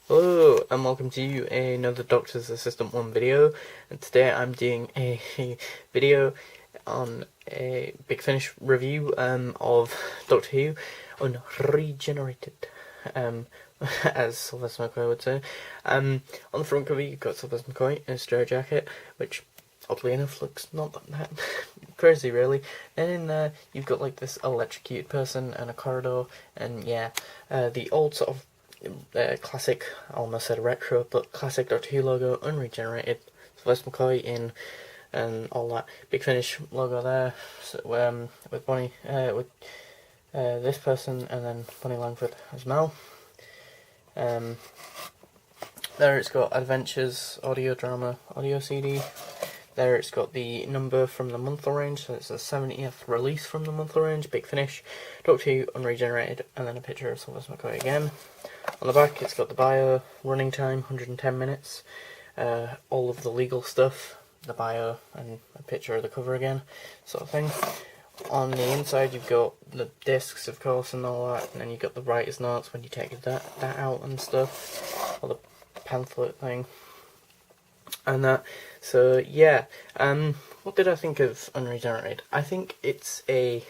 Hello and welcome to another Doctor's Assistant 1 video, and today I'm doing a video on a Big Finish review of Doctor Who Unregenerated, as Sylvester McCoy would say. On the front cover you've got Sylvester McCoy in a straw jacket, which oddly enough looks not that crazy really. And in there you've got like this electrocuted person and a corridor, and yeah, the old sort of classic, I almost said retro, but classic Doctor Who logo, unregenerated, Sylvester McCoy in, and all that Big Finish logo there, so, with Bonnie, with this person, and then Bonnie Langford as Mel. There it's got Adventures audio drama audio CD. There it's got the number from the monthly range, so it's the 70th release from the monthly range, Big Finish, Doctor Who Unregenerated, and then a picture of Sylvester McCoy again. On the back it's got the bio, running time 110 minutes, all of the legal stuff, the bio, and a picture of the cover again, sort of thing. On the inside you've got the discs, of course, and all that, and then you've got the writer's notes when you take that out and stuff, or the pamphlet thing. And that, so yeah, what did I think of Unregenerated? I think it's a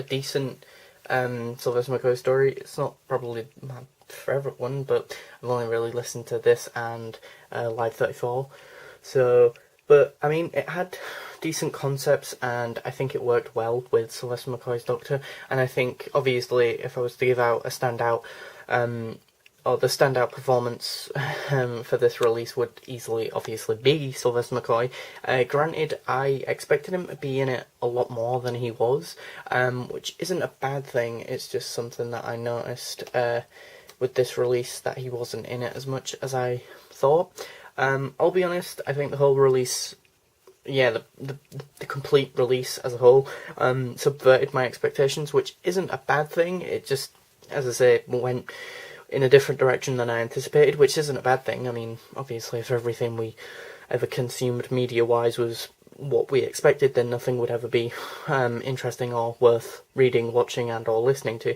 decent Sylvester McCoy story. It's not probably my favourite one, but I've only really listened to this and Live 34. So, but I mean, it had decent concepts, and I think it worked well with Sylvester McCoy's Doctor. And I think, obviously, if I was to give out a standout, or the standout performance for this release would easily, obviously, be Sylvester McCoy. Granted, I expected him to be in it a lot more than he was, which isn't a bad thing. It's just something that I noticed with this release, that he wasn't in it as much as I thought. I'll be honest, I think the whole release, yeah, the complete release as a whole, subverted my expectations, which isn't a bad thing. It just, as I say, went in a different direction than I anticipated, which isn't a bad thing. I mean, obviously, if everything we ever consumed media-wise was what we expected, then nothing would ever be interesting or worth reading, watching, and or listening to.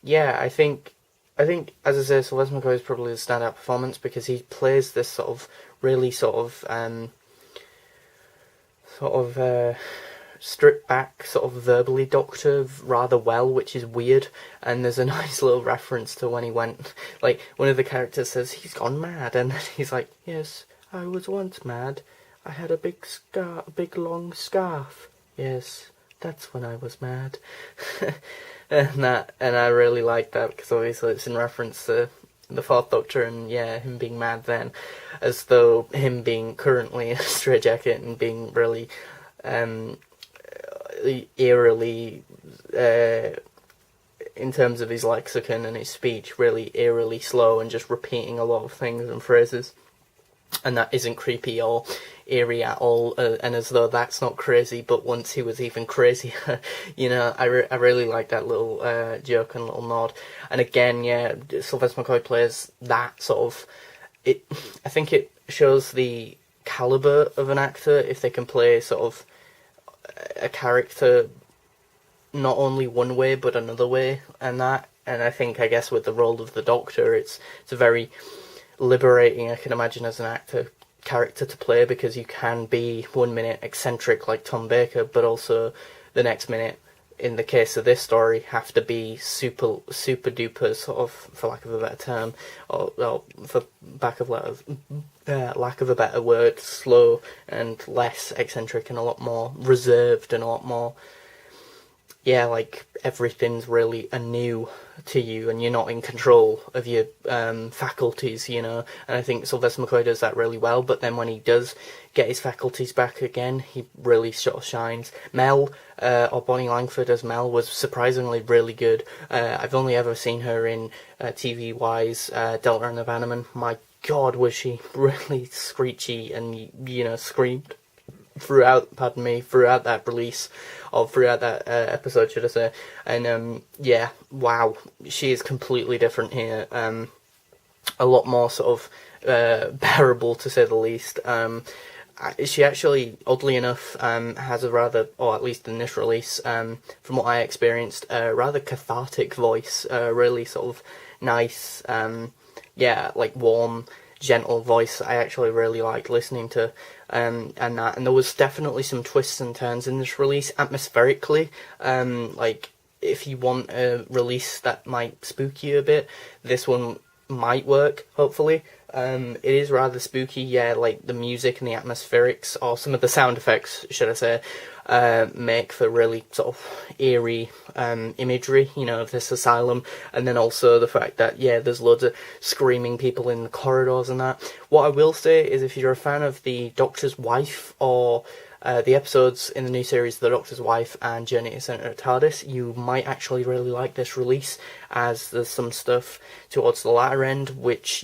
Yeah, I think, as I say, Sylvester McCoy is probably the standout performance, because he plays this sort of really stripped back, sort of verbally Doctor rather well, which is weird. And there's a nice little reference to when he went, like, one of the characters says he's gone mad, and then he's like, yes, I was once mad. I had a big long scarf. Yes, that's when I was mad. and I really like that, because obviously it's in reference to the Fourth Doctor, and yeah, him being mad then, as though him being currently a straitjacket and being really eerily, in terms of his lexicon and his speech, really eerily slow and just repeating a lot of things and phrases. And that isn't creepy or eerie at all, and as though that's not crazy, but once he was even crazier. You know, I really like that little joke and little nod. And again, yeah, Sylvester McCoy plays that sort of, I think it shows the calibre of an actor if they can play sort of a character not only one way but another way, and I think, I guess, with the role of the Doctor, it's a very liberating, I can imagine, as an actor, character to play, because you can be 1 minute eccentric like Tom Baker, but also the next minute, in the case of this story, have to be super duper sort of, for lack of a better term, or for lack of a better word, slow and less eccentric and a lot more reserved and a lot more, yeah, like everything's really anew to you and you're not in control of your faculties, you know. And I think Sylvester McCoy does that really well, but then when he does get his faculties back again, he really sort of shines. Mel, or Bonnie Langford as Mel, was surprisingly really good. I've only ever seen her in TV-wise, Delta and the Bannerman. My God, was she really screechy and, you know, screamed throughout that release, or throughout that episode, should I say. And yeah, wow, she is completely different here. A lot more sort of bearable, to say the least. she actually, oddly enough, has a rather, or at least in this release, from what I experienced, a rather cathartic voice, really sort of nice, like warm, gentle voice I actually really like listening to, and there was definitely some twists and turns in this release, atmospherically, like, if you want a release that might spook you a bit, this one might work, hopefully. It is rather spooky, like the music and the atmospherics, or some of the sound effects, should I say, make for really sort of eerie imagery, of this asylum, and then also the fact that, there's loads of screaming people in the corridors and that. What I will say is, if you're a fan of the Doctor's Wife, or the episodes in the new series, The Doctor's Wife and Journey to Centre TARDIS, you might actually really like this release, as there's some stuff towards the latter end, which,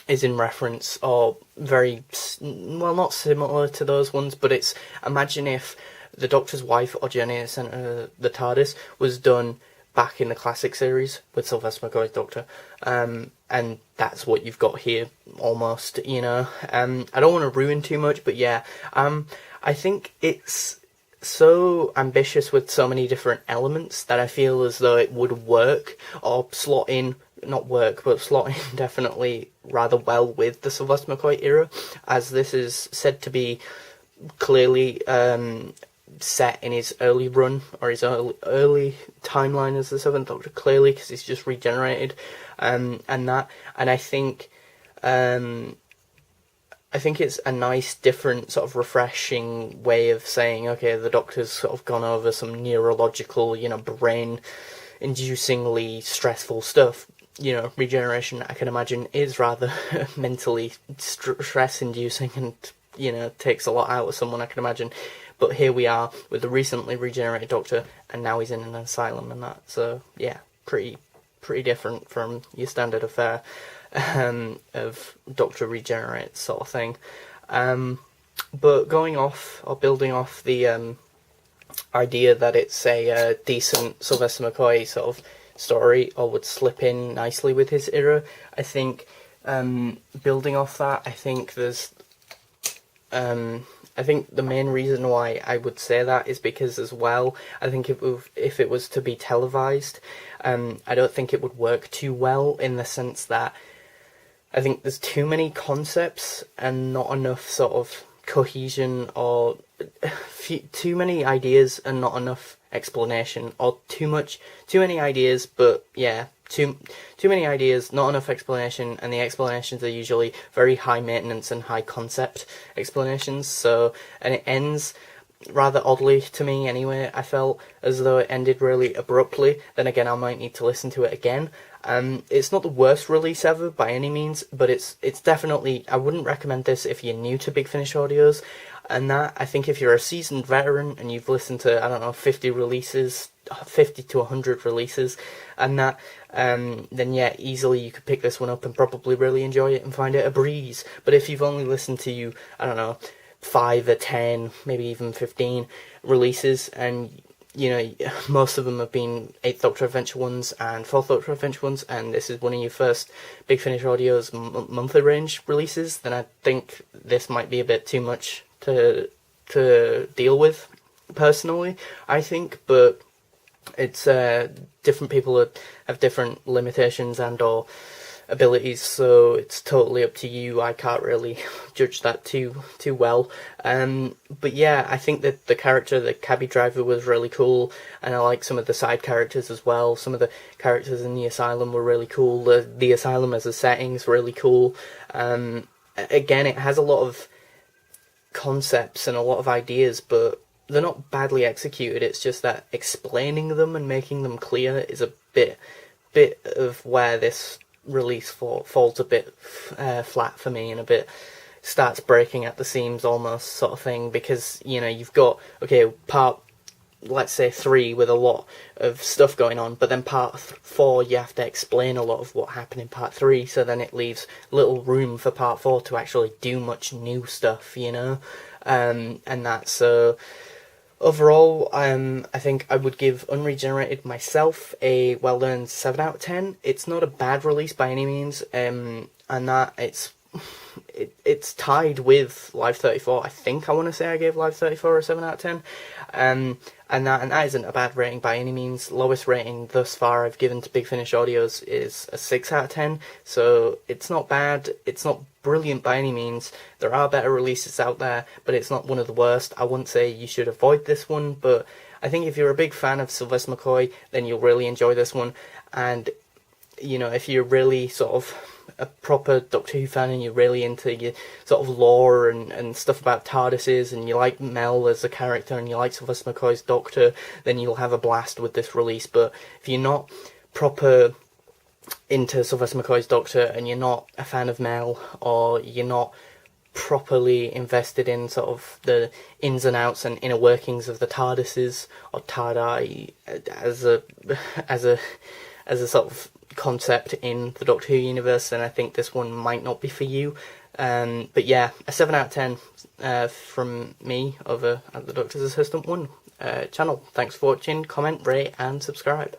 is in reference, or very, well, not similar to those ones, but it's, imagine if The Doctor's Wife or Journey to Centre the TARDIS was done back in the classic series with Sylvester McCoy's Doctor, and that's what you've got here, almost, I don't want to ruin too much, but I think it's so ambitious with so many different elements that I feel as though it would work, or slot in definitely rather well with the Sylvester McCoy era, as this is said to be clearly set in his early run, or his early timeline as the Seventh Doctor, clearly, because he's just regenerated, and I think it's a nice, different, sort of refreshing way of saying, okay, the Doctor's sort of gone over some neurological, brain-inducingly stressful stuff. Regeneration, I can imagine, is rather mentally stress-inducing and, takes a lot out of someone, I can imagine. But here we are with the recently regenerated Doctor, and now he's in an asylum and that. So, pretty different from your standard affair of Doctor regenerate sort of thing. But going off, or building off the idea that it's a decent Sylvester McCoy sort of story, or would slip in nicely with his era, I think, building off that, I think there's... I think the main reason why I would say that is because, as well, I think if it was to be televised, I don't think it would work too well, in the sense that I think there's too many concepts and not enough sort of cohesion, or too many ideas and not enough explanation, or too many ideas, but too many ideas, not enough explanation, and the explanations are usually very high maintenance and high concept explanations. So, and it ends rather oddly to me anyway. I felt as though it ended really abruptly. Then again, I might need to listen to it again. It's not the worst release ever by any means, but it's definitely, I wouldn't recommend this if you're new to Big Finish audios, and that, I think if you're a seasoned veteran and you've listened to, 50 releases, 50 to 100 releases, and that, then easily you could pick this one up and probably really enjoy it and find it a breeze. But if you've only listened to, 5 or 10, maybe even 15 releases, and most of them have been 8th Doctor Adventure ones and 4th Doctor Adventure ones, and this is one of your first Big Finish Audio's monthly range releases, then I think this might be a bit too much to deal with, personally, I think. But it's different people have different limitations and or abilities, so it's totally up to you. I can't really judge that too well. But I think that the character, the cabbie driver, was really cool, and I like some of the side characters as well. Some of the characters in the asylum were really cool. The asylum as a setting's really cool. Again, it has a lot of concepts and a lot of ideas, but they're not badly executed. It's just that explaining them and making them clear is a bit of where this release falls a bit flat for me, and a bit starts breaking at the seams almost, sort of thing, because you've got part, let's say 3, with a lot of stuff going on, but then part 4 you have to explain a lot of what happened in part 3, so then it leaves little room for part 4 to actually do much new stuff, and that. So overall, I think I would give Unregenerated myself a well-earned 7 out of 10. It's not a bad release by any means, and that it it's tied with Live 34. I think I want to say I gave Live 34 a 7 out of 10. And that isn't a bad rating by any means. Lowest rating thus far I've given to Big Finish Audios is a 6 out of 10. So it's not bad. It's not brilliant by any means. There are better releases out there, but it's not one of the worst. I wouldn't say you should avoid this one, but I think if you're a big fan of Sylvester McCoy, then you'll really enjoy this one. And, you know, if you're really sort of a proper Doctor Who fan and you're really into your sort of lore and stuff about TARDISes, and you like Mel as a character and you like Sylvester McCoy's Doctor, then you'll have a blast with this release. But if you're not proper into Sylvester McCoy's Doctor and you're not a fan of Mel, or you're not properly invested in sort of the ins and outs and inner workings of the TARDISes or TARDI as a sort of concept in the Doctor Who universe, then I think this one might not be for you. But yeah, a 7 out of 10 from me over at the Doctor's Assistant 1 channel. Thanks for watching, comment, rate and subscribe.